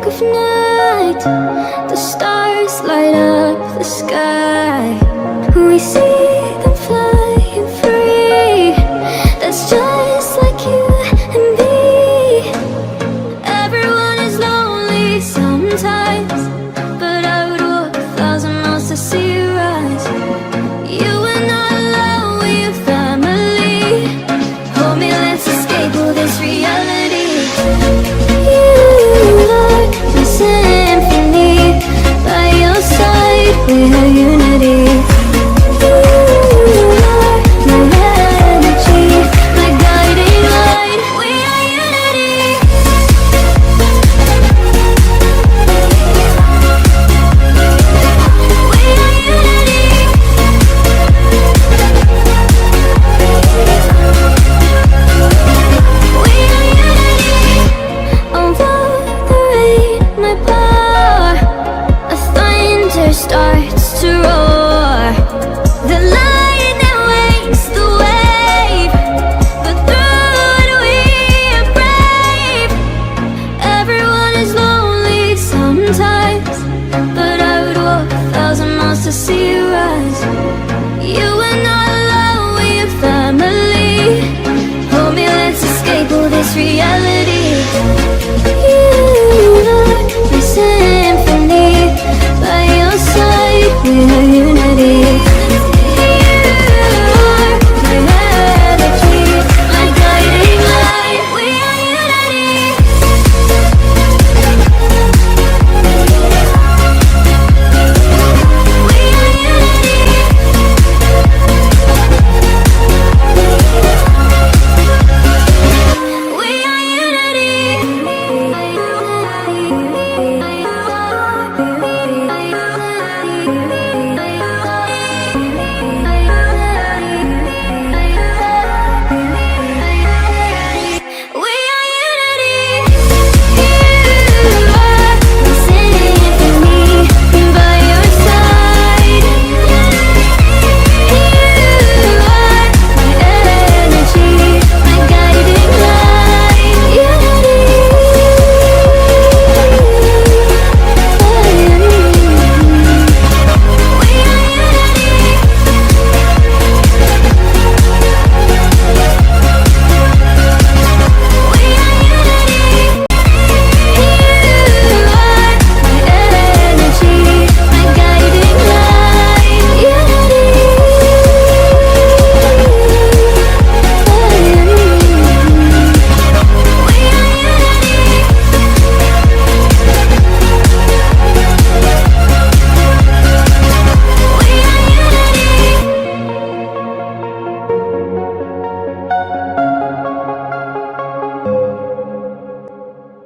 Of night, the stars light up the sky. We see them flying free. That's just like you and me. Everyone is lonely sometimes, but I would walk 1,000 miles to see you rise. You are not alone, we're family. Hold me, let's escape all this reality. Symphony, by your side, we are unity. You are my energy, my guiding light. We are unity. We are unity. We are unity. Although the rain my power, a thunder starts to roar. The lightning wakes the wave, but through it we are brave. Everyone is lonely sometimes, but I would walk 1,000 miles to see you rise. You are not alone, we are family. Hold me, let's escape all this reality. Symphony, by your side, we are unity.